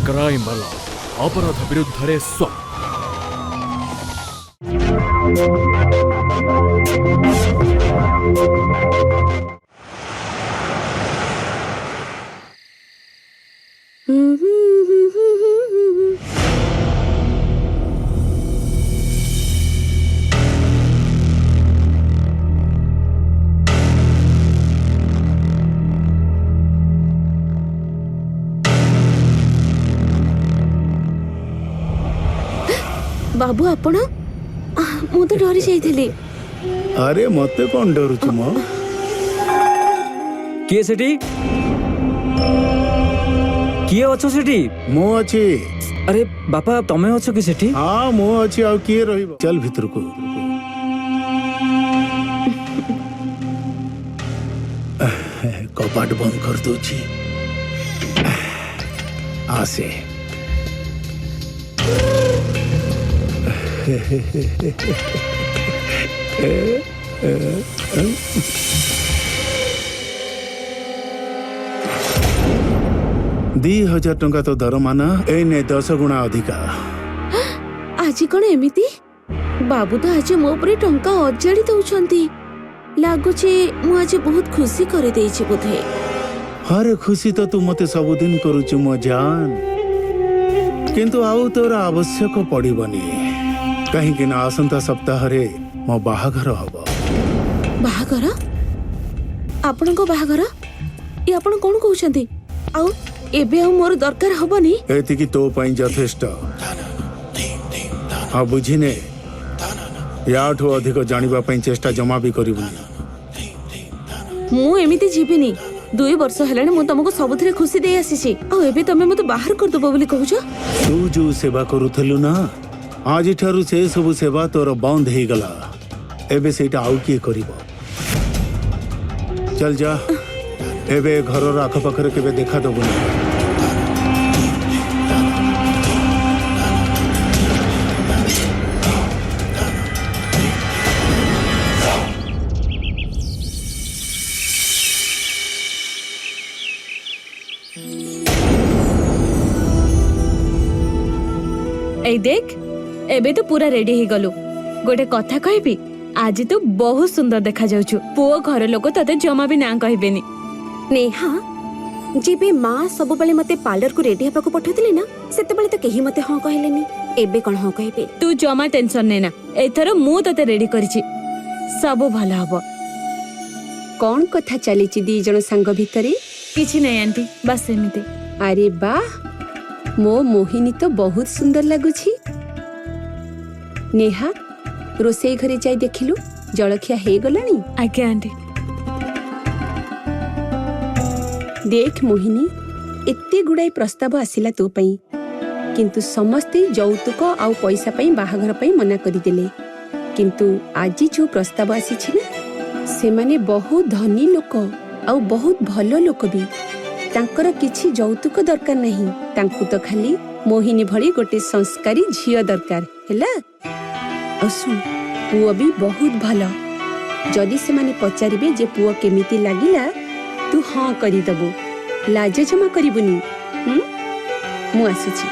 Crime वाला अपराध विरुद्ध स्व बाबू आपण मु तो डरी जाइथिली। अरे मते कौन डरुछु मो किए सेठी किए अच्छो सेठी मो अछि। अरे बापा तमे अच्छो कि सेठी हाँ मो अछि आ किए रहिबो चल भीतर को कपाट बंद कर दोछि आसे दी 1000 टंका तो दरमा ना एने 10 गुणा अधिका। आज कौन एमिति बाबू तो आज मो पर टंका अजाड़ी दउछंती लागुची मु आज बहुत खुशी करे देछि बोधे। अरे खुशी तो तू मते सब दिन करूछु मो जान किंतु आउ तोर आवश्यक पड़िबनी कहीं कि ना आसंता सप्ताह रे मो बाहाघर हबो। बाहाघर आपण को बाहाघर ये आपण कोन कहउछंती आउ एबे आ मोर दरकार हबनी एति कि तो पई यथेष्ट आ बुझिने याठो अधिक जानिबा पई चेष्टा जमा भी करिबनी। मु एमिति जीविनी 2 वर्ष हेलाने मु तुमको सबुथिरे खुशी दे आसीछि आ एबे तमे मते बाहर कर दबो बोली कहउछ। तू जो सेवा करूथलु ना आज ठारू से सब सेवा तोर बंद हे गला एबे सेटा आउ की करिवो। चल जा एबे घर आख पाखरे केबे देखा दबुनी। ए देख एबे तो पूरा रेडी ही गलु गोटे कथा कहबी आज तो बहुत सुंदर देखा जाउछु पुओ घर लोक तते जमा भी ना कहबेनी। नेहा जेबे माँ सब बेले मते पार्लर को रेडी हेबाकू पठौथिले ना सेते बेले तो केही मते हां कहलेनी एबे कोन हां कहबे। तू जमा टेंशन नेना एथरो मु तते रेडी करिछि सब भला हबो। कौन कथा चलीची दी जण संग भितरे किछि नै आंटी बस एमिति। अरे वाह मो मोहिनी तो बहुत सुंदर लगुछि। नेहा रोसई घरे जाई देखिलु जलखिया हे गलानी। आज्ञा आंटी। देख मोहिनी एत्ते गुड़ाई प्रस्ताव आसिला तो पई किंतु समस्ते जौतुक आउ पैसा पई बाहाघर पई मना करि देले किंतु आज जो प्रस्ताव आसीछि ना से माने बहुत धनी लोक आउ बहुत भलो लोक भी तांकर किछि जौतुक दरकार नहीं तांकु तो खाली मोहिनी भली गोटे संस्कारी झियो दरकार हैला। असु पुओ भी बहुत भलो जदि से माने पचारिबे जे पुओ केमिति लागिला तू हां करि दबो लाज जमा करिबुनी। मु आसुछि।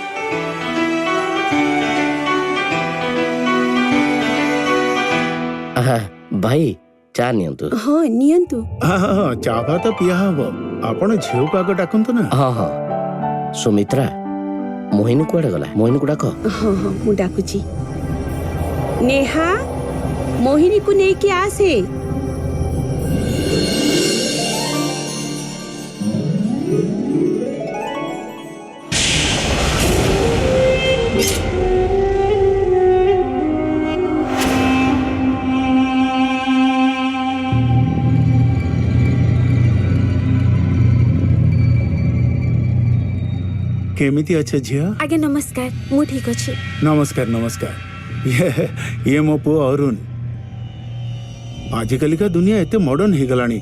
भाई चा नियंतु। हाँ नियंतु। हाँ चाबा तो पिया हबो आपण झियो काग डाकंतु ना। हाँ हाँ सुमित्रा मोहिनी कुआडे गला मोहिनी को डाको। हाँ हाँ मु डाकुची। नेहा मोहिनी को नहीं के आसे। केमिति अच्छा झिया। आज्ञा नमस्कार मु ठीक अछि। नमस्कार नमस्कार ये मो पु अरुण। आजिकल का दुनिया एते मॉडर्न हो गलानी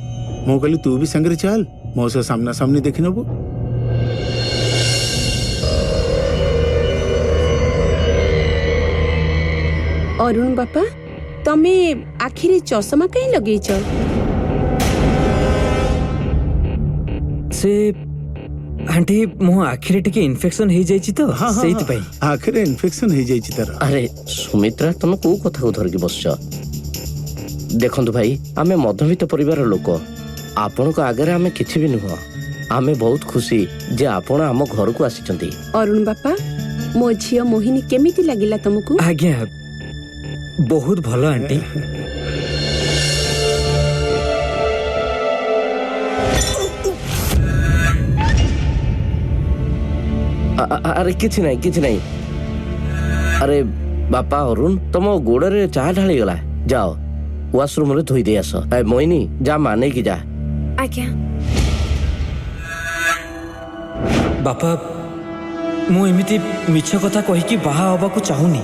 मो कहली तू भी संगे चल मो से सामना सामनी देखि नबो। अरुण बापा तमे आखिरी चश्मा कहीं लगेछ। से ଆଣ୍ଟି ମୋ ଆଖିରେ ଟିକେ ଇନଫେକ୍ସନ ହେଇଯାଇଛି ତ ସେଇଥିପାଇଁ। ଆଖିରେ ଇନଫେକ୍ସନ ହେଇଯାଇଛି ତାର। ଆରେ ସୁମିତ୍ରା, ତମେ କୋଉ କଥାକୁ ଧରିକି ବସିଛ? ଦେଖନ୍ତୁ ଭାଇ, ଆମେ ମଧ୍ୟବିତ୍ତ ପରିବାର ଲୋକ। ଆପଣଙ୍କ ଆଗରେ ଆମେ କିଛି ବି ନୁହଁ। ଆମେ ବହୁତ ଖୁସି ଯେ ଆପଣ ଆମ ଘରକୁ ଆସିଛନ୍ତି। ଅରୁଣ ବାପା, ମୋ ଝିଅ ମୋହିନୀ କେମିତି ଲାଗିଲା ତମକୁ? ଆଜ୍ଞା, ବହୁତ ଭଲ ଆଣ୍ଟି। ଆରେ କିଛି ନାହିଁ, କିଛି ନାହିଁ। ଆରେ ବାପା ଅରୁଣ, ତମ ଗୋଡରେ ଚାହା ଢାଳିଗଲା। ଯାଅ ୱାସରୁମରେ ଧୋଇ ଦେଇ ଆସ। ମୋହିନୀ, ଯା ମାନେଇକି ଯା। ଆଜ୍ଞା। ବାପା, ମୁଁ ଏମିତି ମିଛ କଥା କହିକି ବାହା ହବାକୁ ଚାହୁଁନି।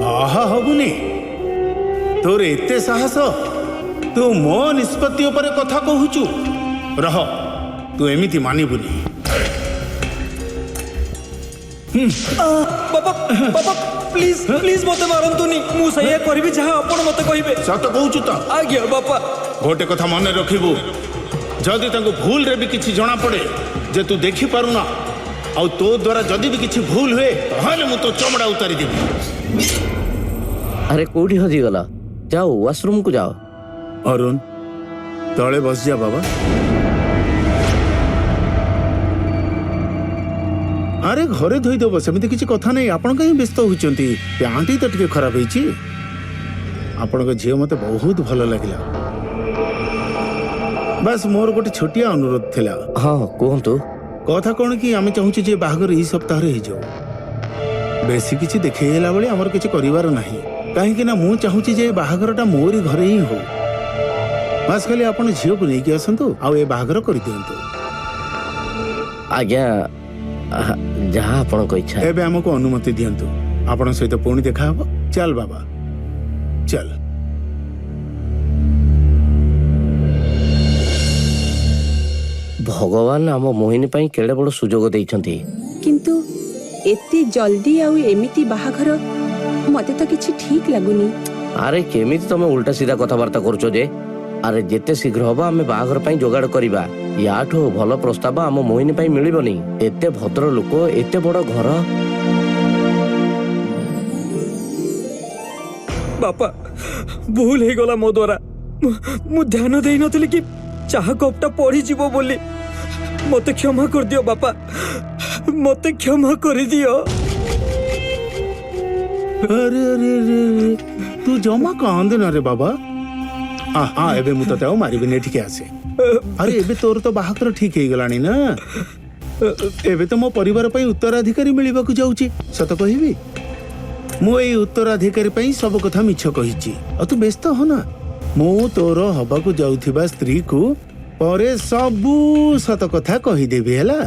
ବାହା ହବୁନି? ତୋର ଏତେ ସାହସ? ତୁ ମୋ ନିଷ୍ପତ୍ତି ଉପରେ କଥା କହୁଛୁ? ରହ, ତୁ ଏମିତି ମାନିବୁନି। ବାପା ବାପା ପ୍ଲିଜ ପ୍ଲିଜ ମତେ ମାରନ୍ତୁନି। ମୁଁ ସେଇଆ କରିବି ଯାହା ଆପଣ ମତେ କହିବେ। ସତ କହୁଛୁ ତ? ଆଜ୍ଞା ବାପା। ଗୋଟେ କଥା ମନେ ରଖିବୁ, ଯଦି ତାଙ୍କୁ ଭୁଲରେ ବି କିଛି ଜଣା ପଡେ ଯେ ତୁ ଦେଖିପାରୁନା, ଆଉ ତୋ ଦ୍ୱାରା ଯଦି ବି କିଛି ଭୁଲ ହୁଏ, ତାହେଲେ ମୁଁ ତୋ ଚମଡ଼ା ଉତାରି ଦେବି। ଆରେ କୋଉଠି ହଜିଗଲା? ଯାଅ ୱାସରୁମକୁ ଯାଅ। ଅରୁଣ, ତଳେ ବସିଯା ବାବା। ଆରେ ଘରେ ଧୋଇଦେବ, ସେମିତି କିଛି କଥା ନାହିଁ। ଆପଣ କାହିଁ ବ୍ୟସ୍ତ ହଉଛନ୍ତି? ପ୍ୟାଣ୍ଟ ହିଁ ତ ଟିକେ ଖରାପ ହେଇଛି। ଆପଣଙ୍କ ଝିଅ ମତେ ବହୁତ ଭଲ ଲାଗିଲା। ବାସ୍ ମୋର ଗୋଟେ ଛୋଟିଆ ଅନୁରୋଧ ଥିଲା। ହଁ କୁହନ୍ତୁ। କଥା କଣ କି, ଆମେ ଚାହୁଁଛୁ ଯେ ବାହାଘର ଏଇ ସପ୍ତାହରେ ହେଇଯାଉ। ବେଶୀ କିଛି ଦେଖେଇ ହେଲା ଭଳି ଆମର କିଛି କରିବାର ନାହିଁ। କାହିଁକି ନା ମୁଁ ଚାହୁଁଛି ଯେ ବାହାଘରଟା ମୋରି ଘରେ ହିଁ ହଉ। ବାସ୍ ଖାଲି ଆପଣ ଝିଅକୁ ନେଇକି ଆସନ୍ତୁ, ଆଉ ଏ ବାହାଘର କରିଦିଅନ୍ତୁ। ଆଜ୍ଞା, ଯାହା ଆପଣଙ୍କ ଇଚ୍ଛା। ଏବେ ଆମକୁ ଅନୁମତି ଦିଅନ୍ତୁ, ଆପଣଙ୍କ ସହିତ ପୁଣି ଦେଖା ହବ। ଚାଲ ବାବା, ଚାଲ। ଭଗବାନ ଆମ ମୋହିନୀ ପାଇଁ କେଡ଼େ ବଡ଼ ସୁଯୋଗ ଦେଇଛନ୍ତି। କିନ୍ତୁ ଏତେ ଜଲ୍ଦି ଆଉ ଏମିତି ବାହାଘର ମତେ ତ କିଛି ଠିକ ଲାଗୁନି। ଆରେ କେମିତି ତମେ ଉଲ୍ଟା ସିଧା କଥାବାର୍ତ୍ତା କରୁଛ ଯେ? ଆରେ ଯେତେ ଶୀଘ୍ର ହବ ଆମେ ବାହାଘର ପାଇଁ ଯୋଗାଡ଼ କରିବା। ୟାଠୁ ଭଲ ପ୍ରସ୍ତାବ ଆମ ମୋହିନୀ ପାଇଁ ମିଳିବନି। ଏତେ ଭଦ୍ର ଲୋକ, ଏତେ ବଡ଼ ଘର। ବାପା, ଭୁଲ ହେଇଗଲା ମୋ ଦ୍ୱାରା। ମୁଁ ଧ୍ୟାନ ଦେଇନଥିଲି କି ଚାହା କପଟା ପଡ଼ିଯିବ ବୋଲି। ମତେ କ୍ଷମା କରିଦିଅ ବାପା, ମତେ କ୍ଷମା କରିଦିଅ। ଆରେ ଆରେ ଆରେ, ତୁ ଜମା କାନ୍ଦେ ନା ରେ ବାବା। ଏବେ ମୁଁ ତତେ ଆଉ ମାରିବିନି, ଏଠିକି ଆସେ। ଆରେ ଏବେ ତୋର ତ ବାହାଘର ଠିକ ହେଇଗଲାଣି ନା। ଏବେ ତ ମୋ ପରିବାର ପାଇଁ ଉତ୍ତରାଧିକାରୀ ମିଳିବାକୁ ଯାଉଛି। ସତ କହିବି, ମୁଁ ଏଇ ଉତ୍ତରାଧିକାରୀ ପାଇଁ ସବୁ କଥା ମିଛ କହିଛି। ଆଉ ତୁ ବ୍ୟସ୍ତ ହନା, ମୁଁ ତୋର ହବାକୁ ଯାଉଥିବା ସ୍ତ୍ରୀକୁ ପରେ ସବୁ ସତ କଥା କହିଦେବି, ହେଲା?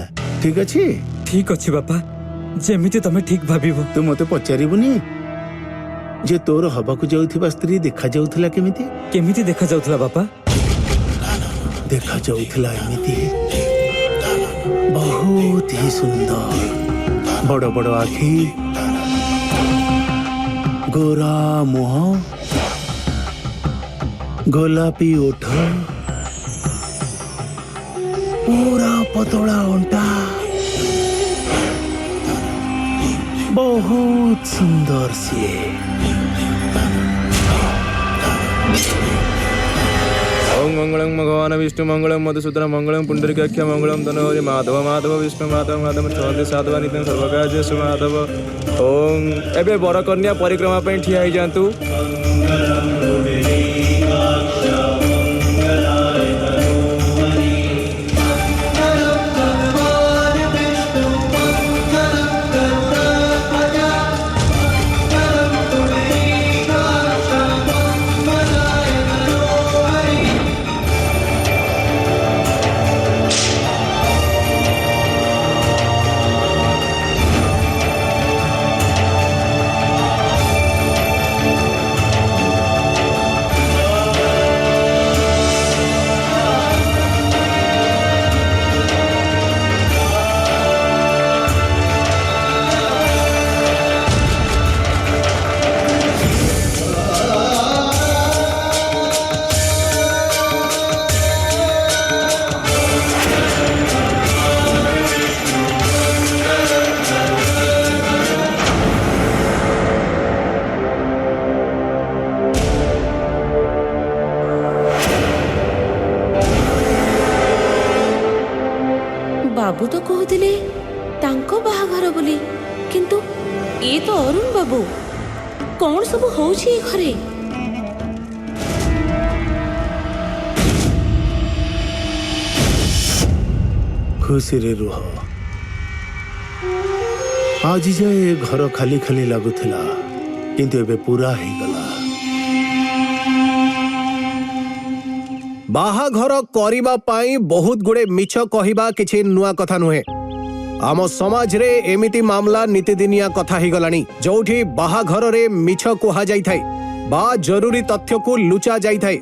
ଠିକ ଅଛି? ଠିକ ଅଛି ବାପା, ଯେମିତି ତମେ ଠିକ ଭାବିବ। ତୁ ମତେ ପଚାରିବୁନି ଯେ ତୋର ହବାକୁ ଯାଉଥିବା ସ୍ତ୍ରୀ ଦେଖାଯାଉଥିଲା କେମିତି? କେମିତି ଦେଖାଯାଉଥିଲା ବାପା? ଦେଖାଯାଉଥିଲା ଏମିତି, ବହୁତ ହି ସୁନ୍ଦର। ବଡ଼ ବଡ଼ ଆଖି, ଗୋରା ମୁହଁ, ଗୋଲାପୀ ଓଠ, ପୁରା ପତଳା ଅଣ୍ଟା, ବହୁତ ସୁନ୍ଦର ସିଏ। ओम मंगलम भगवान विष्णु मंगलम मधुसूदन मंगलम पुंडरीकाक्ष मंगलम धनोरि माधव माधव विष्णु माधव माधव चौधरी साधव नित्यं सर्वकार्य सुमाधव। ओम एबे बर कन्या परिक्रमा पे ठिया हो जातु। ବାବୁ ତ କହୁଥିଲେ ତାଙ୍କ ବାହାଘର ବୋଲି, କିନ୍ତୁ ଏ ତ ଅରୁଣ ବାବୁ। କଣ ସବୁ ହଉଛି ଏ ଘରେ? ଖୁସିରେ ରୁହ। ଆଜି ଯାଏ ଏ ଘର ଖାଲି ଖାଲି ଲାଗୁଥିଲା, କିନ୍ତୁ ଏବେ ପୁରା ହେଇଗଲା। ବାହାଘର କରିବା ପାଇଁ ବହୁତ ଗୁଡେ ମିଛ କହିବା କିଛି ନୂଆ କଥା ନୁହେଁ। ଆମ ସମାଜରେ ଏମିତି ମାମଲା ନିତିଦିନିଆ କଥା ହେଇଗଲାଣି, ଯୋଉଠି ବାହାଘରରେ ମିଛ କୁହାଯାଇଥାଏ ବା ଜରୁରୀ ତଥ୍ୟକୁ ଲୁଚା ଯାଇଥାଏ।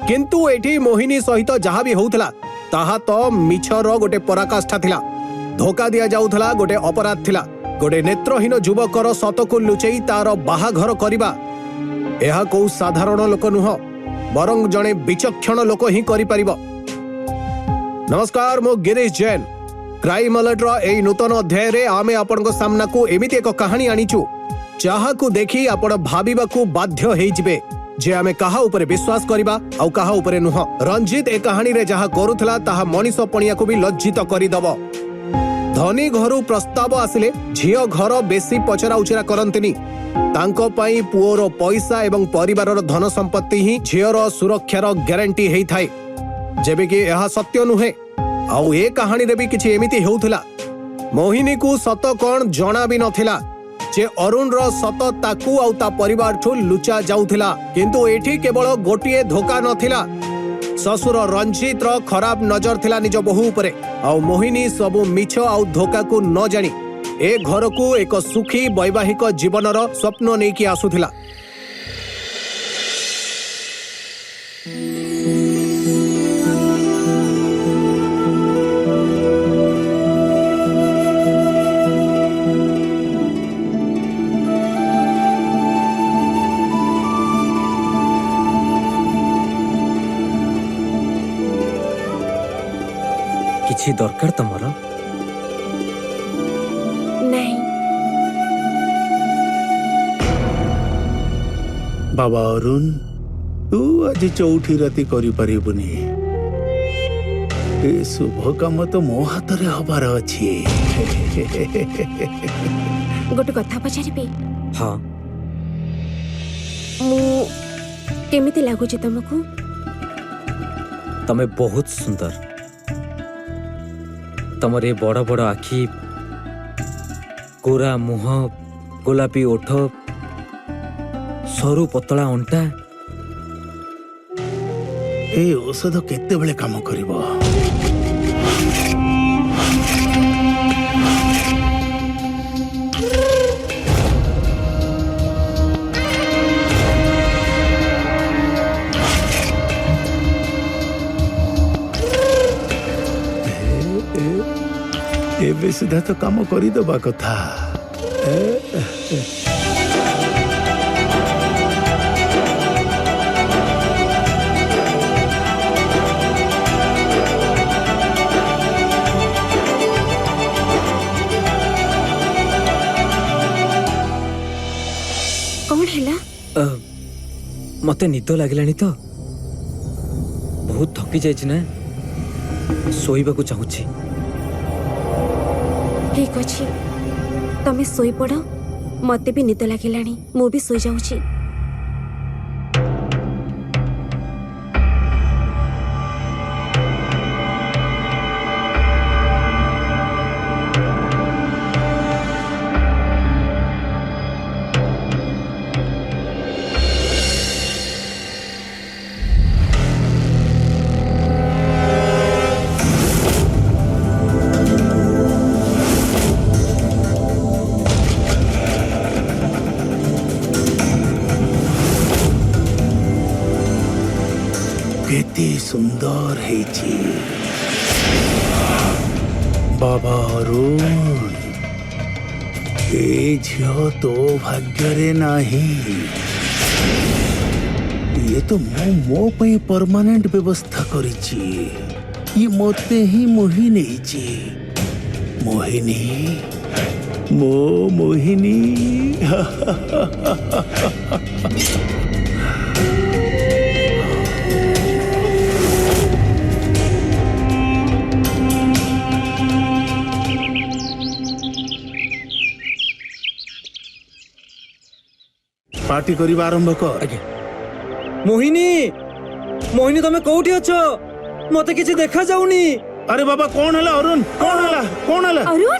କିନ୍ତୁ ଏଠି ମୋହିନୀ ସହିତ ଯାହା ବି ହଉଥିଲା ତାହା ତ ମିଛର ଗୋଟେ ପରାକାଷ୍ଠା ଥିଲା। ଧୋକା ଦିଆଯାଉଥିଲା ଗୋଟେ ଅପରାଧ ଥିଲା। ଗୋଟେ ନେତ୍ରହୀନ ଯୁବକର ସତକୁ ଲୁଚେଇ ତାର ବାହାଘର କରିବା, ଏହା କୋଉ ସାଧାରଣ ଲୋକ ନୁହଁ, ବରଂ ଜଣେ ବିଚକ୍ଷଣ ଲୋକ ହିଁ କରିପାରିବ। ନମସ୍କାର, ମୁଁ ଗିରୀଶ ଜୈନ। କ୍ରାଇମ ଆଲର୍ଟର ଏହି ନୂତନ ଅଧ୍ୟାୟରେ ଆମେ ଆପଣଙ୍କ ସାମ୍ନାକୁ ଏମିତି ଏକ କାହାଣୀ ଆଣିଛୁ ଯାହାକୁ ଦେଖି ଆପଣ ଭାବିବାକୁ ବାଧ୍ୟ ହେଇଯିବେ ଯେ ଆମେ କାହା ଉପରେ ବିଶ୍ୱାସ କରିବା ଆଉ କାହା ଉପରେ ନୁହଁ। ରଞ୍ଜିତ ଏ କାହାଣୀରେ ଯାହା କରୁଥିଲା ତାହା ମଣିଷ ପଣିଆକୁ ବି ଲଜ୍ଜିତ କରିଦବ। ଧନୀ ଘରୁ ପ୍ରସ୍ତାବ ଆସିଲେ ଝିଅ ଘର ବେଶୀ ପଚରା ଉଚରା କରନ୍ତିନି। ତାଙ୍କ ପାଇଁ ପୁଅର ପଇସା ଏବଂ ପରିବାରର ଧନ ସମ୍ପତ୍ତି ହିଁ ଝିଅର ସୁରକ୍ଷାର ଗ୍ୟାରେଣ୍ଟି ହେଇଥାଏ, ଯେବେକି ଏହା ସତ୍ୟ ନୁହେଁ। ଆଉ ଏ କାହାଣୀରେ ବି କିଛି ଏମିତି ହେଉଥିଲା। ମୋହିନୀକୁ ସତ କଣ ଜଣା ବି ନଥିଲା ଯେ ଅରୁଣର ସତ ତାକୁ ଆଉ ତା ପରିବାରଠୁ ଲୁଚା ଯାଉଥିଲା। କିନ୍ତୁ ଏଠି କେବଳ ଗୋଟିଏ ଧୋକା ନଥିଲା, ଶ୍ୱଶୁର ରଞ୍ଜିତର ଖରାପ ନଜର ଥିଲା ନିଜ ବୋହୂ ଉପରେ। ଆଉ ମୋହିନୀ ସବୁ ମିଛ ଆଉ ଧୋକାକୁ ନ ଜାଣି ଏ ଘରକୁ ଏକ ସୁଖୀ ବୈବାହିକ ଜୀବନର ସ୍ୱପ୍ନ ନେଇକି ଆସୁଥିଲା। କିଛି ଦରକାର ତମର? ନାଇଁ। ବାବା ଅରୁଣ, ତୁ ଆଜି ଚଉଠି ରାତି କରିପାରିବୁନି। ଏ ଶୁଭ କାମ ତ ମୋ ହାତରେ ହବାର ଅଛି। ଗୋଟେ କଥା ପଚାରିବି? ହଁ। ମୁଁ କେମିତି ଲାଗୁଛି ତମକୁ? ତମେ ବହୁତ ସୁନ୍ଦର। ତମର ଏ ବଡ଼ ବଡ଼ ଆଖି, ଗୋରା ମୁହଁ, ଗୋଲାପୀ ଓଠ, ସରୁ ପତଳା ଅଣ୍ଟା। ଏ ଔଷଧ କେତେବେଳେ କାମ କରିବ? ଏବେ ସୁଦ୍ଧା ତ କାମ କରିଦେବା କଥା। କଣ ହେଲା? ମତେ ନିଦ ଲାଗିଲାଣି ତ, ବହୁତ ଥକି ଯାଇଛି ନା, ଶୋଇବାକୁ ଚାହୁଁଛି। ଠିକ ଅଛି, ତମେ ଶୋଇପଡ଼। ମତେ ବି ନିଦ ଲାଗିଲାଣି, ମୁଁ ବି ଶୋଇଯାଉଛି। କେତେ ସୁନ୍ଦର ହେଇଛି ବାବା ଅରୁଣ। ଏ ଝିଅ ତୋ ଭାଗ୍ୟରେ ନାହିଁ। ଇଏ ତ ମୋ ପାଇଁ ପରମାନେଣ୍ଟ ବ୍ୟବସ୍ଥା କରିଛି। ଇଏ ମତେ ହିଁ ମୋହି ନେଇଛି। ମୋହିନୀ, ମୋ ମୋହିନୀ। पार्टी करबा आरंभ कर। आज्ञा। मोहिनी मोहिनी तमे कोठी अछो मते किछि देखा जाउनी। अरे बाबा कौन हला अरुण कौन हला कौन हला? अरुण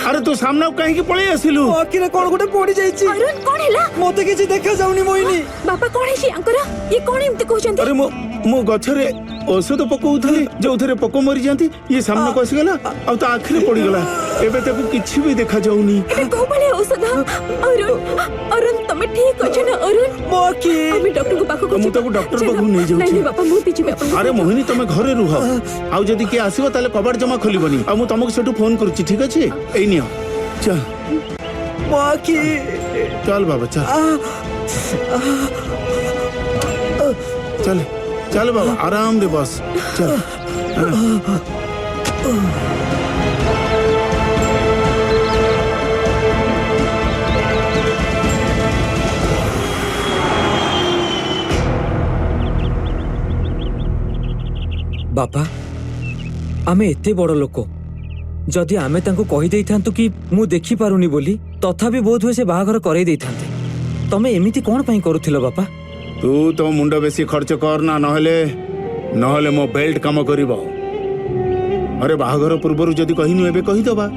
अरे तू सामना कहीं पळै आसिलु? आखिरे कोन गोटे पड़ी जाईछि। अरुण कौन हैला? मते किछि देखा जाउनी मोहिनी। बापा कौन है अंकर ये कौन एमती कहउछंती? अरे मो गछरे औषध पकौथली जो उथरे पक मरि जांती ये सामना को आसीगला आ तो आखिरे पड़ी गला। एबे ताको किछि भी देखा जाउनी। एबे को बले औषध? अरुण अरुण तमे ठीक अछि ना अरुण? मोकी আমি ডক্টর পাখু ମୁଁ ତାକୁ ଡକ୍ଟର ପାଖକୁ ନେଇଯାଉଛି। ନାଇଁ ବାପା ମୁଁ ବି ଯିବି ଆପଣ। अरे मोहिनी तमे घरे रुह आउ जदी के आसीबो ताले कबाड़ जमा खोलिबनी आ मु तमको सेटू फोन करूची ठीक अछि एई नियो चल मोकी चल बाबा चल चल चल बाबा आराम दे बस चल बापा आमे एते बड़ लोक जदि आमे तांको कहि देइथांतु कि मु देखि पारुनी बोली तथापि बहुत हुए से बाहाघर करई देइथांते। तमे एमिति कोन पई करूथिलो बापा? तू तो मुंड बेसी खर्च कर ना नहले नहले मो बेल्ट काम करिवो। अरे बाहाघर पूर्वरु जदि कहिनु एबे कहि दबा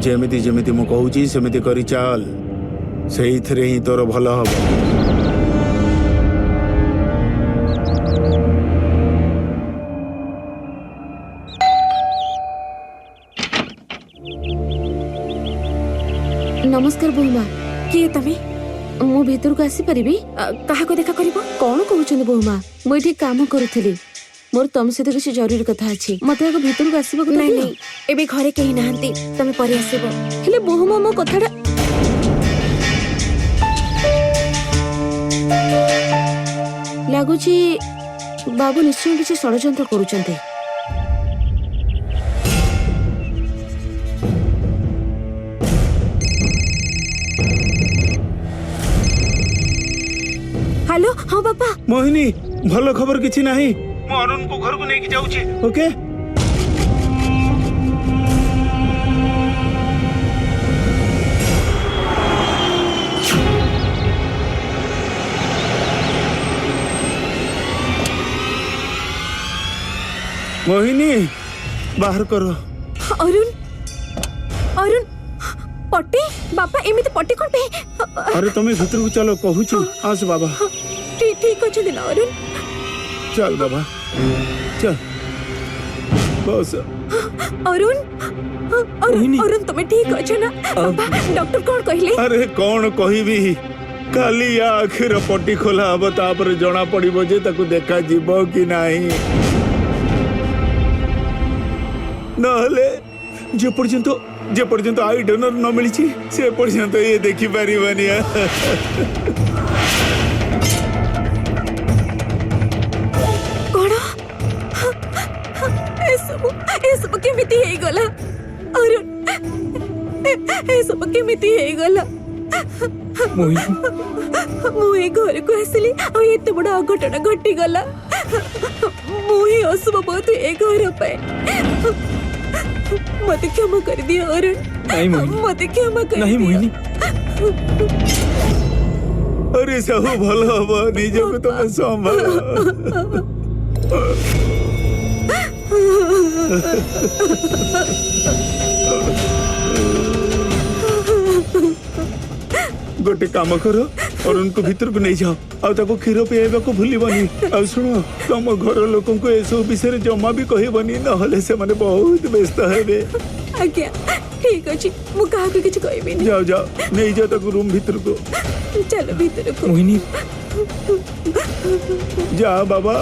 जेमिति जेमिति मु कहूची सेमिति करि चाल सेइथरे ही तोर भलो हबो। नमस्कार बोहमा किए तमे मु भीतर को आसी परिबी? काहा को देखा करिवो? कौन कहउछन बोहमा मु एठी काम करूथली मोर तम सहित किछि जरूरी कथा अछि मते आगो भीतर को आसीबो को नहीं नहीं एबे घरे केही नाहंती तमे परे आसीबो। हेले बोहमा मो कथाडा लागुची बाबू निश्चय किछि षडयंत्र करूचंती। हेलो हाँ बापा मोहिनी भलो खबर किछि नाही मु अरुण को घर को नेकी जाउची ओके। मोहिनी बाहर करो। अरुण अरुण पट्टी बापा एमिति पट्टी कोन पे? अरे तुम्हें भीतर को चलो कहूची आस बाबा। ठीक अछि दिन अरुण चल बाबा चल बस। अरुण अरुण अरुण तमे ठीक अछि ना? बापा डॉक्टर कोन कहले? अरे कौन कहबी काली या आखिर पट्टी खोला हब तापर जना पड़िबो जे ताकू देखा जीवो कि नाही नहले जे पर्यंत आई डोनर न मिली से पर्यंत ये देखी पारिबनी। कोन ए सब केमिति हेई गला? अरुण ए सब केमिति हेई गला? मोहिनी मु ए घर को आसली और एते बड़ा अघटन घटी गला। मु ही असुब बहुत ए घर पे मत क्षमा कर दिया अरुण। नहीं मोहिनी मत क्षमा कर नहीं मोहिनी। अरे सब भल हब निज को तुम संभाल। गोटे काम करो अरुण को भीतर को नहीं जाओ आ ताको क्षीर पियाबा को भूलिबनी। आ सुनो तुम घर लोक को ए सब विषय जमा भी कहबनी नहले से माने बहुत व्यस्त हेबे। आज्ञा ठीक अछि मु काहा को किछ कहबे नहीं। जाओ जाओ नहीं जाओ ताको रूम भीतर को चलो भीतर को। मोहिनी जा बाबा।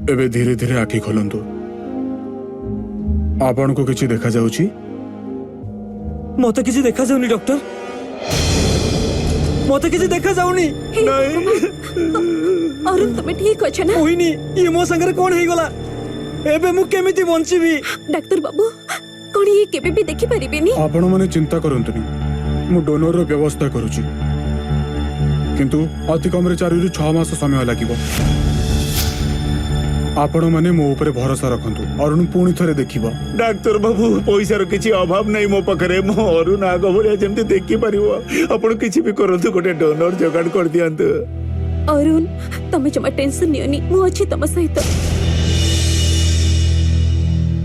एबे धीरे धीरे आखि खोलंतु आपण को किछि देखा जाउची? मते किछि देखा जाउनी डॉक्टर। মতে কিছু দেখা যাওনি। ଅରୁଣ ତମେ ଠିକ ଅଛ ନା? ମୋହିନୀ ଇଏ ମୋ ସାଙ୍ଗରେ କଣ ହେଇଗଲା? ଏବେ ମୁଁ କେମିତି ବଞ୍ଚିବି? ଡାକ୍ତର ବାବୁ କଣ ଇଏ କେବେ ବି ଦେଖିପାରିବେନି? ଆପଣ ମାନେ ଚିନ୍ତା କରନ୍ତୁନି, ମୁଁ ଡୋନରର ବ୍ୟବସ୍ଥା କରୁଛି, କିନ୍ତୁ ଅତି କମରେ 4 ରୁ 6 ମାସ ସମୟ ଲାଗିବ। ଆପଣ ମାନେ ମୋ ଉପରେ ଭରସା ରଖନ୍ତୁ, ଅରୁଣ ପୁଣି ଥରେ ଦେଖିବ। ଡାକ୍ତର ବାବୁ, ପଇସାର କିଛି ଅଭାବ ନାହିଁ ମୋ ପାଖରେ। ମୋ ଅରୁଣ ଆଗ ଭଳିଆ ଯେମିତି ଦେଖିପାରିବ, ଆପଣ କିଛି ବି କରନ୍ତୁ, ଗୋଟେ ଡୋନର ଯୋଗାଡ଼ କରିଦିଅନ୍ତୁ। ଅରୁଣ ତମେ ଜମା ଟେନସନ ନିଅନି, ମୁଁ ଅଛି ତମ ସହିତ।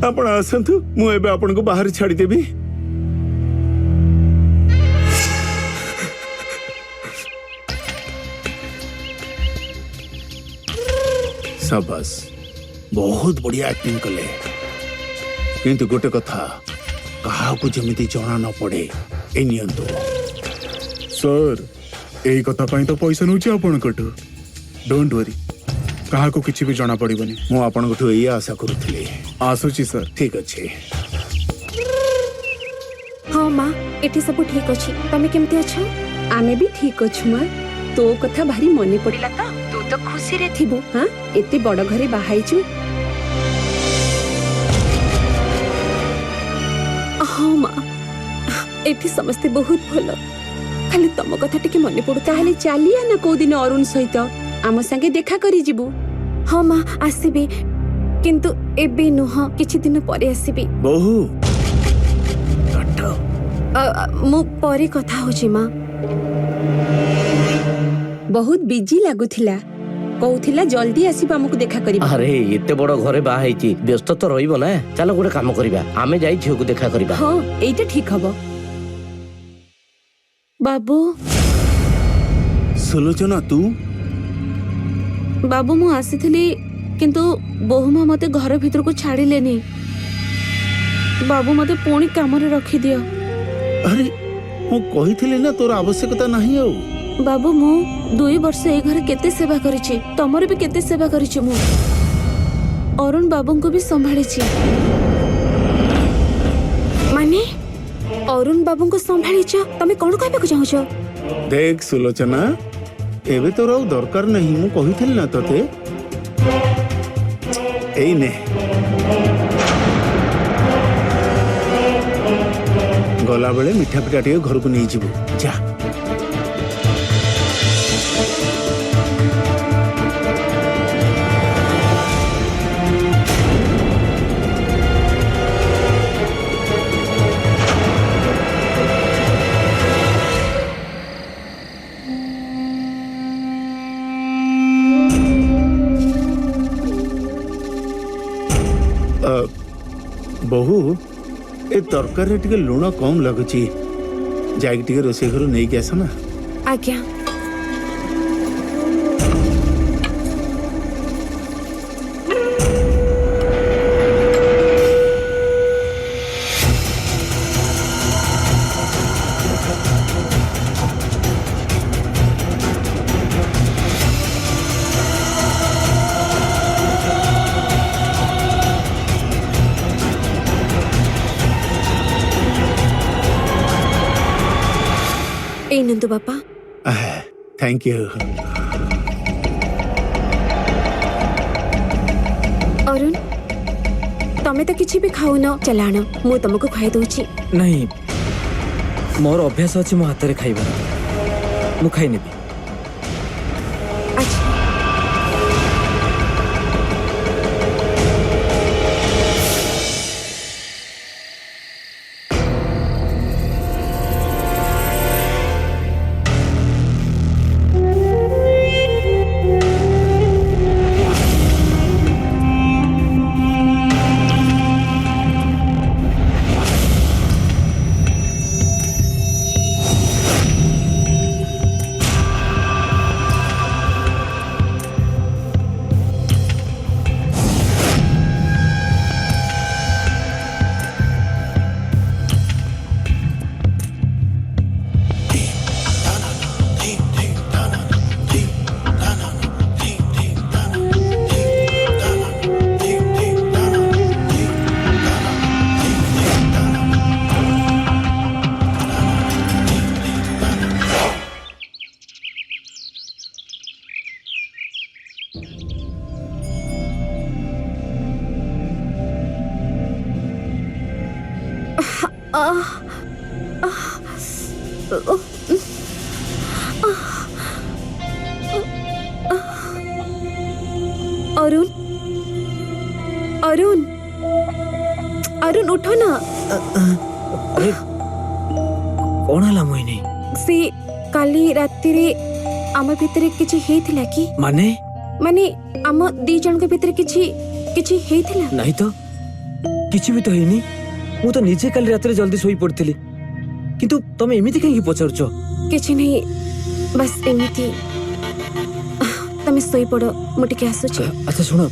ଆପଣ ଆସନ୍ତୁ, ମୁଁ ଏବେ ଆପଣଙ୍କୁ ବାହାରେ ଛାଡ଼ିଦେବି। ସାବାସ୍, ବହୁତ ବଢିଆ ଆକ୍ଟିଂ କଲେ। କିନ୍ତୁ ଗୋଟେ କଥା, କାହାକୁ ଯେମିତି ଜଣା ନ ପଡେ। ଏ ନିଅନ୍ତୁ। ସାର୍, ଏଇ କଥା ପାଇଁ ତ ପଇସା ନଉଛି ଆପଣଙ୍କଠୁ। ଡୋଣ୍ଟ ୱରି, କାହାକୁ କିଛି ବି ଜଣା ପଡିବନି। ମୁଁ ଆପଣଙ୍କଠୁ ଏଇଆ ଆଶା କରୁଥିଲି। ଆସୁଛି ସାର୍। ଠିକ ଅଛି। ହଁ ମା, ଏଠି ସବୁ ଠିକ ଅଛି। ତମେ କେମିତି ଅଛ? ଆମେ ବି ଠିକ ଅଛୁ ମା। ତୋ କଥା ଭାରି ମନେ ପଡିଲା ତ। ତୁ ତ ଖୁସିରେ ଥିବୁ। ହଁ, ଏତେ ବଡ ଘରେ ବାହାଇଛୁ। ହଁ ମା, ଏଠି ସମସ୍ତେ ବହୁତ ଭଲ, ଖାଲି ତମ କଥା ଟିକେ ମନେ ପଡୁ। ତାହେଲେ ଚାଲିଆ ନା କୋଉଦିନ ଅରୁଣ ସହିତ ଆମ ସାଙ୍ଗେ ଦେଖା କରି ଯିବୁ। ହଁ ମା, ଆସିବି, କିନ୍ତୁ ଏବେ ନୁହଁ, କିଛି ଦିନ ପରେ ଆସିବି। ବହୁ ମୁଁ ପରେ କଥା ହଉଛି ମା। ବହୁତ ବିଜି ଲାଗୁଥିଲା, କହୁଥିଲା ଜଲ୍ଦି ଆସିବ ଆମକୁ ଦେଖା କରିବା। ଆରେ ଏତେ ବଡ ଘରେ ବାହା ହେଇଛି, ବ୍ୟସ୍ତ ତ ରହିବ ନା। ଚାଲ ଗୋଟେ କାମ କରିବା, ଆମେ ଯାଇ ଝିଅକୁ ଦେଖା କରିବା। ହଁ, ଏଇଟା ଠିକ ହବ। ବାବୁ, ସୁଲୋଚନା, ତୁ? ବାବୁ ମୁଁ ଆସିଥିଲି, କିନ୍ତୁ ବୋହୁମା ମତେ ଘର ଭିତରକୁ ଛାଡ଼ିଲେନି। ବାବୁ ମତେ ପୁଣି କାମରେ ରଖିଦିଅ। ଆରେ ମୁଁ କହିଥିଲି ନା ତୋର ଆବଶ୍ୟକତା ନାହିଁ ଆଉ। ବାବୁ, ମୁଁ 2 ବର୍ଷ ଏଇ ଘରେ କେତେ ସେବା କରିଛି, ତମର ବି କେତେ ସେବା କରିଛି ମୁଁ। ଅରୁଣ ବାବୁଙ୍କୁ ବି ସମ୍ଭାଳିଛି। ମାନେ ଅରୁଣ ବାବୁଙ୍କୁ ସମ୍ଭାଳିଛ? ତମେ କଣ କହିବାକୁ ଚାହୁଁଛ? ଦେଖ ସୁଲୋଚନା, ଏବେ ତୋର ଆଉ ଦରକାର ନାହିଁ। ମୁଁ କହିଥିଲି ନା ତତେ। ଏଇ ନେ, ଗଲାବେଳେ ମିଠା ପିଠା ଟିକେ ଘରକୁ ନେଇଯିବୁ। ଯା। ବହୁ, ଏ ତରକାରୀରେ ଟିକେ ଲୁଣ କମ ଲାଗୁଛି, ଯାଇକି ଟିକେ ରୋଷେଇ ଘରୁ ନେଇକି ଆସ ନା। ଆଜ୍ଞା। ଏଇ ନନ୍ଦୁ ବାପା। Thank you. ଅରୁଣ, ତମେ ତ କିଛି ବି ଖାଉନ, ଚାଲ ଆଣ, ମୁଁ ତମକୁ ଖୁଆଇ ଦଉଛି। ନାହିଁ, ମୋର ଅଭ୍ୟାସ ଅଛି ମୋ ହାତରେ ଖାଇବାର, ମୁଁ ଖାଇନେବି। ଆଚ୍ଛା। अरुण अरुण अरुण उठो ना। अरे कौन हला मोहिनी? से काली राति रे आम भितरे किछि हेथिला कि? माने माने आम दी जन के भितरे किछि हेथिला? नहीं तो किछि भी तो हेनी। मु तो निजे काली रात रे जल्दी सोई पड़थिली, किंतु तमे एमिति कहीं पचारछ? किछि नहीं, बस एमिति। तमे सोई पड़ो, मु टिके आसुछि। अच्छा सुनो,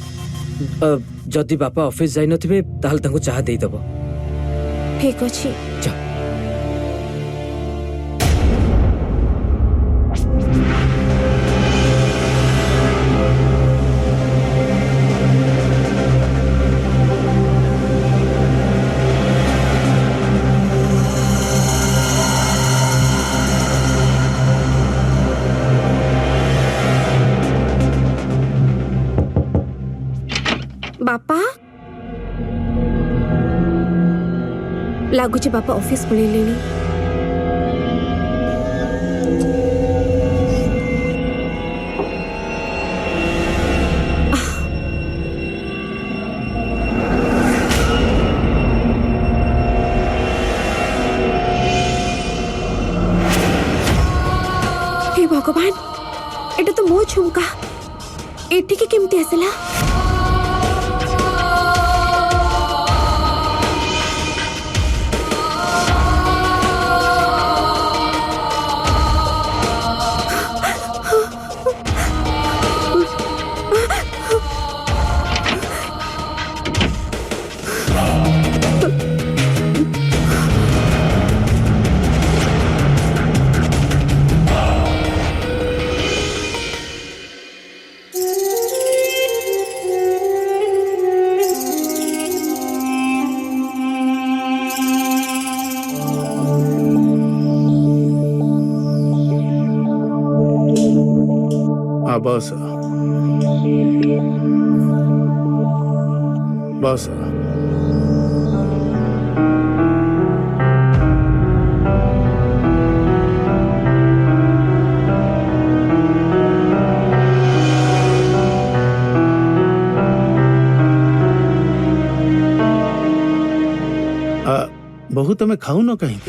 जदि बापा ऑफिस जाई नथिबे ताहल तांको चाह देई दबो। ठीक अछि। जा। बापा लागुचे बापा ऑफिस पळेलेनी। हे भगवान, एटा तो मो झुमका एठी के केमती आसला? बस बस बहु तमे खाऊ न कहीं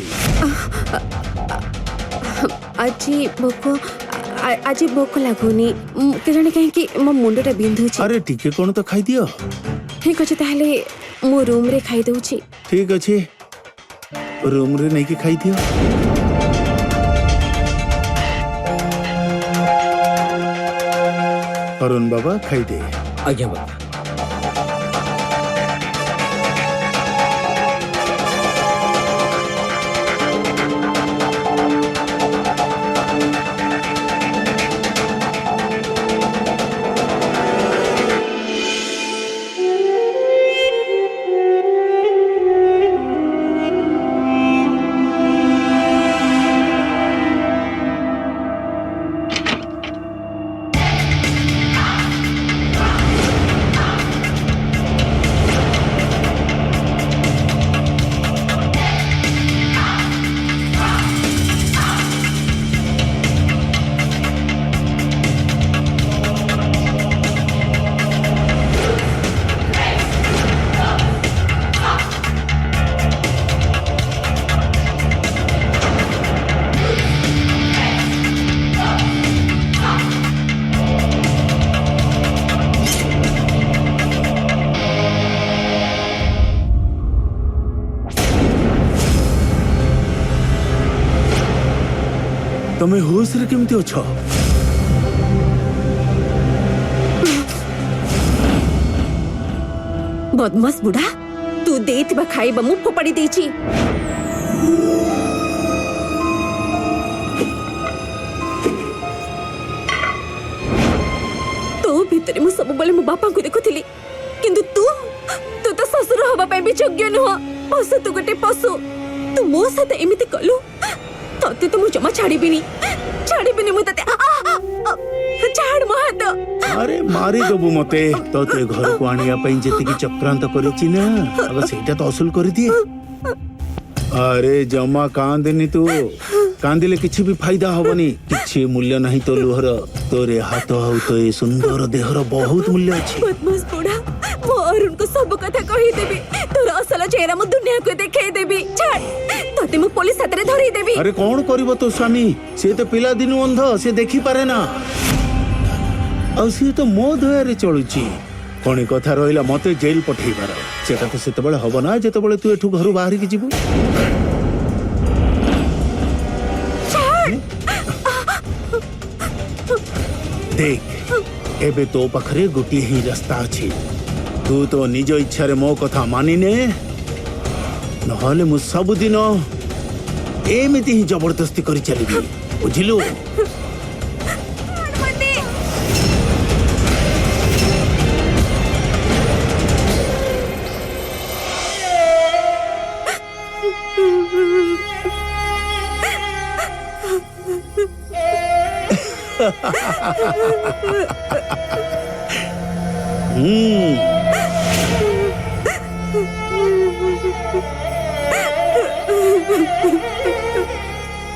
आज भोक लागुनी केजाने कहीं मो मुंडटा बिंधुछि। अरे टिके कोन तो खाई दियो। ठीक अछि, ताहले मो रूम रे खाई दउछि। ठीक अछि, रूम रे नहीं कि खाई दियो। अरुण बाबा खाई दे। आज्ञा बाबा। तमे होश रे केमती अछ? बदमाश बुढ़ा, तू देथिबा खाइबा मु फोपाड़ी देछि। तो भितरे मु सब बेले मो बापा को देखुथिली, किंतु तू तो ससुर हबा पे भी योग्य नह। पशु तू गोटे पशु, तू मो साथ एमिति कलु, तते तो मु जमा छाड़ीबिनी मु तते। छाड़ मो हाथ। अरे मारी दबु मते। तते घर को आनिया पई जेति की चक्रांत करिछि ना, अब सेटा तो असूल करि दिए। अरे जमा कांदनी तू कांदिले किछि भी फायदा हबनी किछि मूल्य नहीं तो लुहर तोरे हाथ हाउ तो ए सुंदर देहर बहुत मूल्य अछि बदमाश बुढ़ा मो अरुण को सब कथा कही देबी तोर असल चेहरा मो दुनिया को देखाई देबी छाड़ तते मो पुलिस हाथ रे धरी देबी अरे कौन करिवो तो स्वामी से तो पिला दिनु अंध से देखि पारे ना और से तो मो दयारे चलुची कोनी कथा रहिला मते जेल पठेई पार सेटा तो सेते बेले हबो ना जेते बेले तू एठु घरु बाहर की जीवु देख एबे तो पाखरे गोटी ही रास्ता अछि तू तो निज इच्छा रे मो कथा मानिने नहले मु सब दिन एमिति ही जबरदस्ती करी चलिबी बुझिलु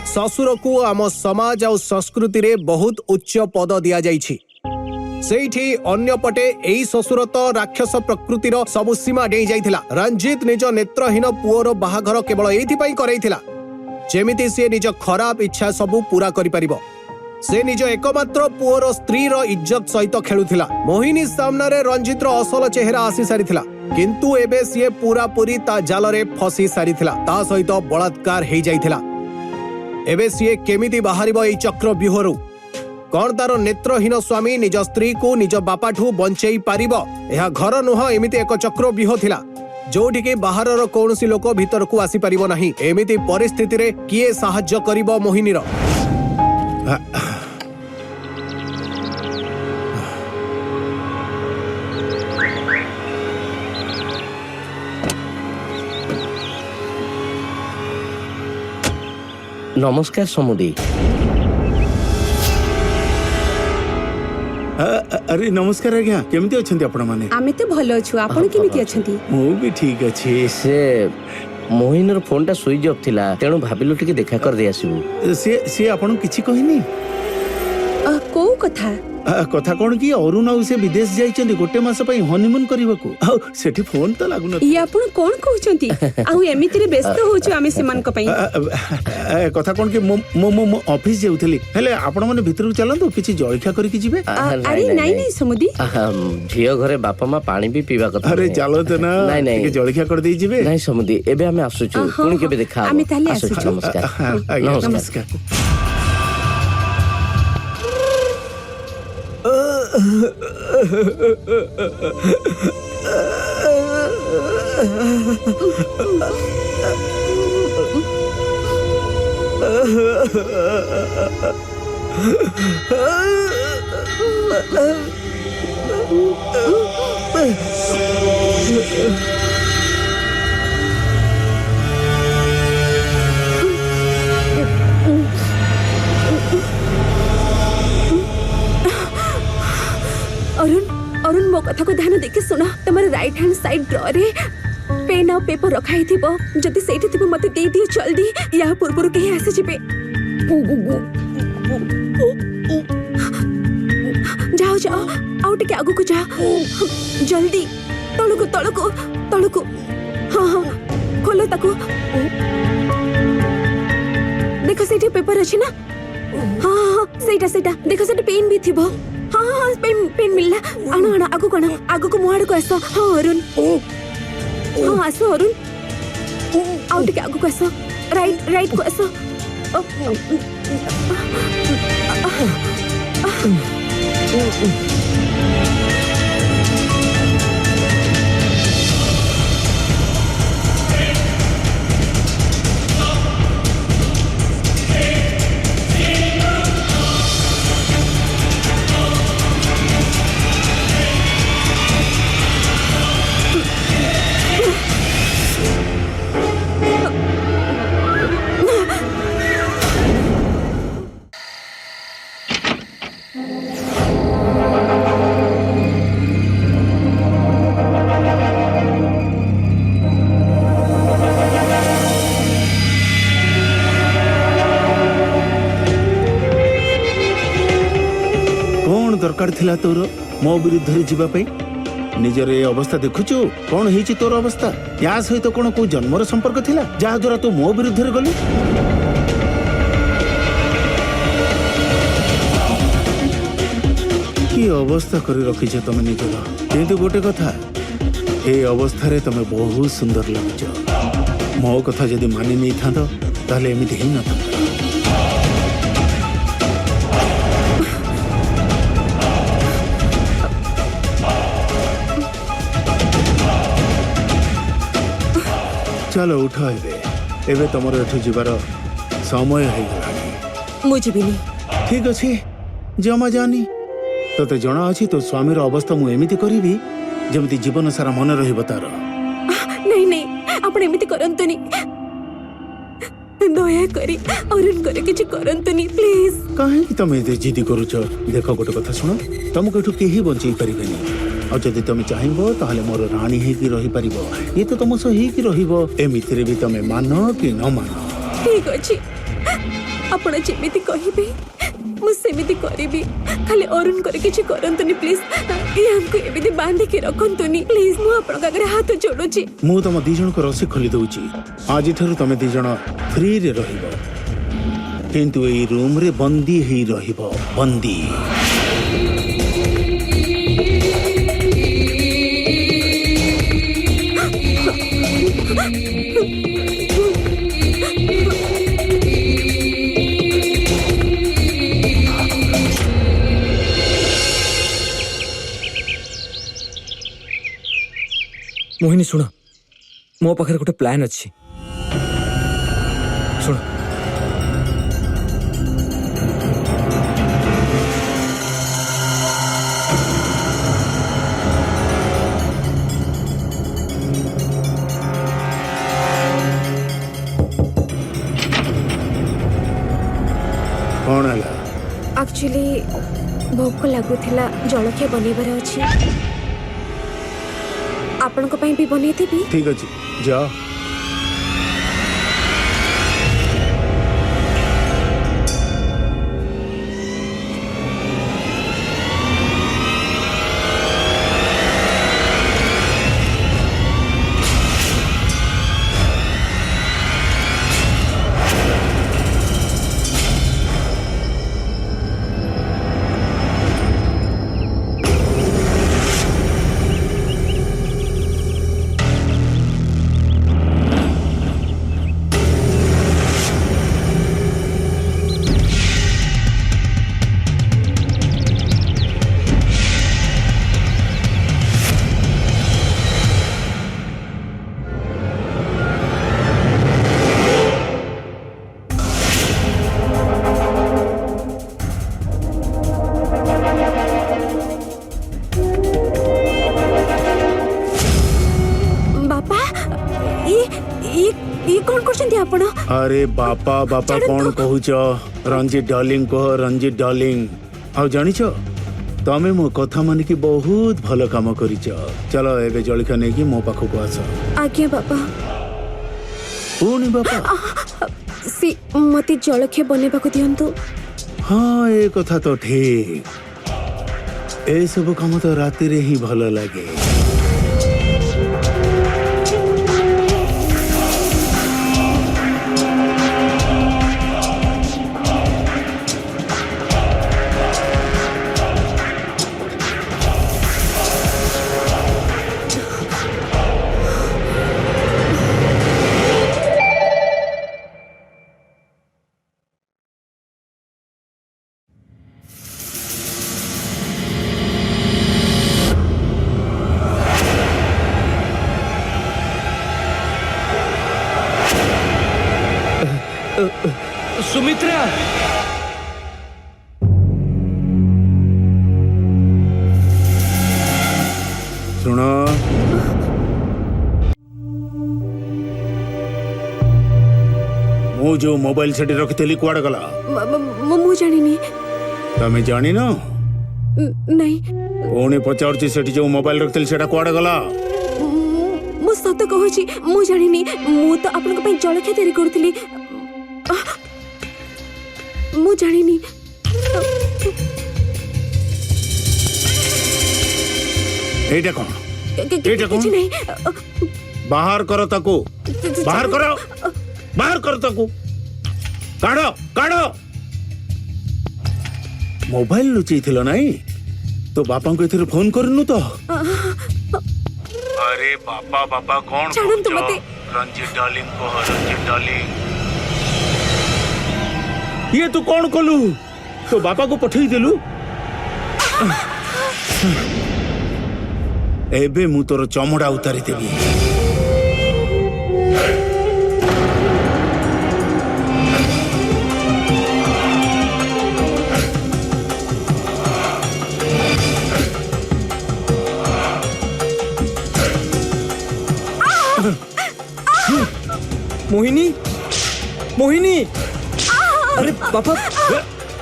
ससुर को आम समाज और संस्कृति रे बहुत उच्च पद दिया जाइछि सेठी अन्य पटे एई ससुर तो राक्षस प्रकृतिर सबु सीमा डेई जाइथिला रंजीत निज नेत्रहीन पुओर बाहाघर केवल एथि पई करैथिला जेमिति से निज खराब इच्छा सबु पूरा करि परिबो से निज एकमात्र पुओर स्त्री रो इज्जत सहित खेलुथिला मोहिनी सामना रे रंजीत रो असल चेहरा आसी सारिथिला किंतु एबे से पूरा पूरी ता जाल रे फसी सारिथिला ता सहित बलात्कार हेई जाइथिला एबे से केमिति बाहरिबो एई चक्र व्यूहरु कौन तार नेत्रहीन स्वामी निज स्त्री को निज बापाठू बंचेई पारिबो एहा घर नुह एमिति एक चक्र व्यूह थिला जोठी के बाहरर कौनसी लोक भीतर को आसी पारिबो नाही एमिति परिस्थिति रे किए सहाय्य करिबो मोहिनीर नमस्कार समुदी अरे नमस्कार आज्ञा केमिति अछंती आपण माने आमे तो भलो अछु आपण केमिति अछंती मु भी ठीक अछि से मोहिनीर फोन टा स्विच ऑफ थिला तेणु भाबिलु टिके देखा कर दे आसीबु से आपण किछि कहिनी को कथा कथा कोन की अरुण आ से विदेश जाइछन्ती गोटे मास पई हनीमून करबाकू आ सेठी फोन त लागु न ई आपण कोन कहउछंती आउ एमिति रे व्यस्त होछु आमे सिमन को पई कथा कोन की मो ऑफिस जाउथली हेले आपण माने भितर चलंतु किछि जळखा करी कि जिवे अरे नाही नाही समुदी झियो घरे बापा मां पानी भी पीवा कथा अरे चलो त ना नहीं नहीं जळखा कर देई जिवे नहीं समुदी एबे हमें आसुछु कोन केबे देखा आमे ताले आसुछु नमस्कार नमस्कार अरुण मो कथा को ध्यान देके सुना तमर राइट हैंड साइड ड्रॉर रे पेन और पेपर रखाई थिबो जति सेठी थिबो मते दे दियो जल्दी या पूर्वरु केही आसे जिबे जाओ जाओ आउट के आगु को जा जल्दी तळको हां खोलो ताको देखो सेठी पेपर अछि ना हां सेटा देखो सेठी पेन भी थिबो हाँ पेन मिलला आना आगु को मुहाड़ को आसो हाँ अरुण हाँ आसो अरुण आउट के आगु को आसो राइट को आसो दरकार थिला तोर मो विरुद्ध रे जीवा पे निजर ए अवस्था देखुचु कौन हेची तोर अवस्था या सहित कौन को जन्मर संपर्क थिला जहा द्वारा तू मो विरुद्ध रे गली की अवस्था करी रखिछ तमे निजर किंतु गोटे कथा ए अवस्था रे तमे बहुत सुंदर लागुछ मो कथा जदि मानि नै थांत ताले एमिति ही न था चलो उठ एबे तमर एठु जीवार समय है गलानी मुझे भी नहीं ठीक अछि जमा जानी तते जणा अछि तो स्वामीर अवस्था मु एमिति करिवि जेमिति जीवन सारा मन रहिब तार नहीं नहीं आपण एमिति करंतनी दया करी अरुण करे किछि करंतनी प्लीज काहे कि तमे एते जिदी करूछ देखो गोटे कथा सुनो तुमको एठु केही बंचई परिबेनी और जदि तुम चाहिबो ताहले मोर रानी हे कि रही परिबो ये तो तुम सो ही कि रहिबो एमिति रे भी तमे मानो कि न मानो ठीक अछि आपण जेमिति कहिबे मु सेमिति करिबी खाली अरुण करे किछि करंतनी प्लीज ये हमको एमिति बांधी के रखंतनी प्लीज मु आपण आगे हाथ जोडुची मु तुम दी जन को रसी खोली दउची आज थरु तमे दी जन फ्री रे रहिबो किंतु ए रूम रे बंदी ही रहिबो बंदी मोहिनी सुन मो पाखे गोटे प्लान अच्छी सुन कौन है एक्चुअली भोक लागुथिला जलखिया बनैबार अछि आपनको ପାଇଁ भी बनेइथिबी ठीक अछि जा अरे बापा बापा कौन कहूच रंजीत डार्लिंग कह रंजीत डार्लिंग आ जानिछ तमे मो कथा मानि की बहुत भलो काम करिछ चलो एबे जळखा नै की मो पाखो को आस आज्ञा बाबा ओनी बापा सी मते जलखिया बनेबा को दियंतु हां ए कथा तो ठीक ए सब काम तो राति रे ही भलो लागे सुमित्रा सुन मु जो मोबाइल सेठी रखितली कुआड गला मु जानिनी तमे जानी न नहीं ओने पचारची सेठी जो मोबाइल रखितली सेटा कुआड गला मु सत कहूची मु जानिनी मु तो आपन को पई जलखिया तयारी करथली मु जानिनी ଏଇଟା କଣ? ଏଇଟା କଣ? କିଛି ନାହିଁ ବାହାର କର ତାକୁ, ବାହାର କର, ବାହାର କର ତାକୁ, କାଢ କାଢ। ମୋବାଇଲ ଲୁଚେଇଥିଲ ନାଇଁ? तो बापा को एथरे फोन करनु तो? अरे बापा बापा कौन? छाड़न तो मते। रंजीत डार्लिंग को, रंजीत डार्लिंग। ये तू कौन कलु? तो बापा को पठेई देलु? एबे मु तोर चमड़ा उतारी देबी। मोहिनी, मोहिनी, अरे पापा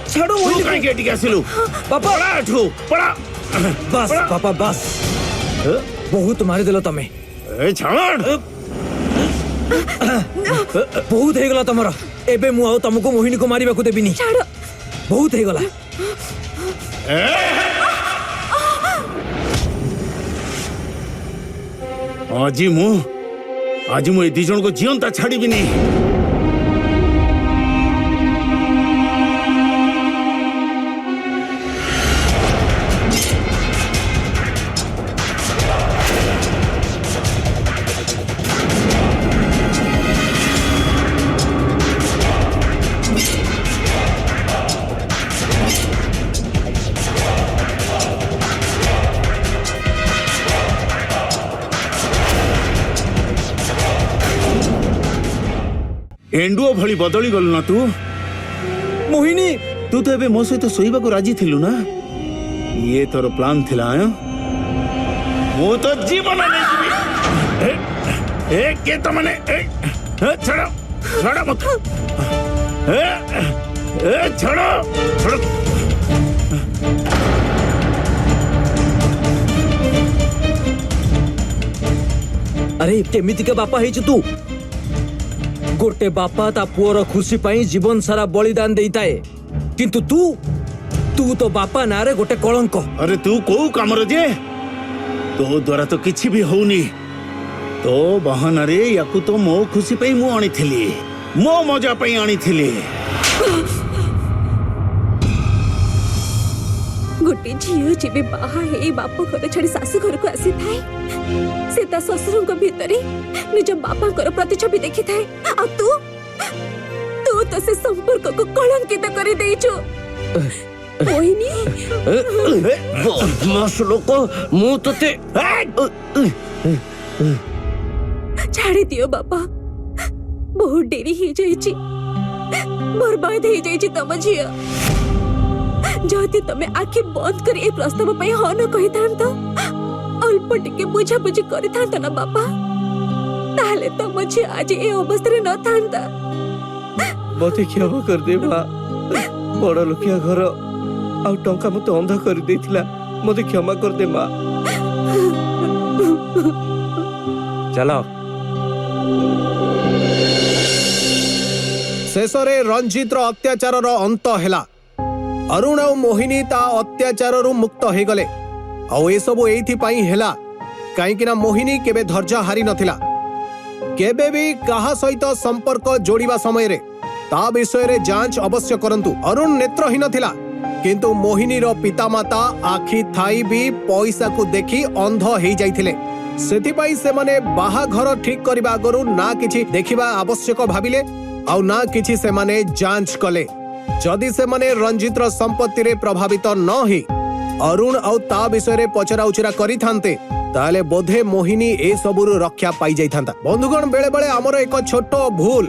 छाड़ो मोहिनी काहे के टिका सिलु? पापा पड़ा ठू पड़ा। बस पापा बस, बहुत मारी देलो तमे। ए छाड़। बहुत हे गला तमरा। एबे मु आउ तुमको मोहिनी को मारिबा को देबिनी। छाड़ो बहुत हे गला। आज मु ए दी जन को जीवंता छाड़ी भी नहीं। एंडुओ भली बदली गल ना तू? मोहिनी तू तो एबे मो सहित सोईबा को राजी थिलु ना? ये तोर प्लान थिला आयो? मो तो जीवन नहीं जीवी। ए के त माने छड़ो छड़ो मत। ए छड़ो छड़ो। अरे केमिति के बापा हेच तू? गोटे बापा ता पुअर खुशी पाई जीवन सारा बलिदान देइताए, किंतु तू तू तो बापा नारे गोटे कलंक। अरे तू को कामर जे? तो द्वारा तो किछि भी होउनी। तो बहाना रे याकू तो मो खुशी पाई मु आनी थिली, मो मजा पाई आनी थिली। गोटे झील जेबे बाहा हे बाप घर छाड़ी सासु घर को आसी थाए, से ता ससुर को भीतरे निज बापा कर प्रतिछवि देखि थाए। आ तू तू तो से संपर्क को कलंकित करि देइछु। मोहिनी बदमाश लोक, मु तते छाड़ी दियो बापा, बहुत डेरी ही जाइछि, बर्बाद ही जाइछि तम झियो। जदि तमे आखि बंद कर ए प्रस्ताव पई ह न कहि थांत, अल्प टिके बुझा बुझी करि थांत ना बापा, ताले तम झियो आज ए अवस्था रे न थांता। मते क्षमा कर दे मां। बड़ लोकिया घर आ टंका मते अंधा कर देथिला, मते क्षमा कर दे मां। चलो शेषरे रंजीत रो अत्याचार रो अंत हैला। अरुण और मोहिनी ता अत्याचार रु मुक्त हो गले। आउ ए सब एथि पाई हैला काहेकि ना मोहिनी केबे धैर्य हारी नथिला। केबे भी काहा सहित संपर्क जोड़िबा समय रे ता विषय रे जांच अवश्य करंतु। अरुण नेत्रहीन थिला, किंतु मोहिनी रो पितामाता आखि थाई भी पैसा को देखि अंध हेई जाइथिले। सेथि पाई से माने बाहा घर ठीक करबा आगरु ना किछि देखिबा आवश्यक भाबिले आउ ना किछि से माने जांच कले। जदि से माने रंजीत रो संपत्ति रे प्रभावित न ही अरुण आउ ता विषय रे पचरा उचरा करि थांते, ताले बोधे मोहिनी ए सबुरु रक्षा पाई जाई थांता। बंधुगण बेले बेले हमर एक छोट भूल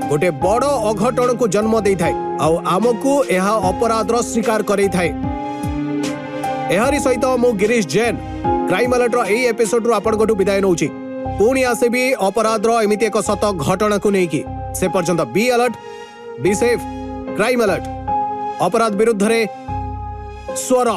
गोटे बड़ अघटन को जन्म देई थाए आउ आमको एहा अपराध रो स्वीकार करई थाए। एहारी सहित मु गिरीश जैन क्राइम अलर्ट रो एई एपिसोड रो आपन गोटु विदाय नउची। पुणी आसेबी अपराध रो एमिति एक सत घटना को नेकी। से पर्यंत be alert, be safe. Crime alert, अपराध विरुद्ध रे स्वर।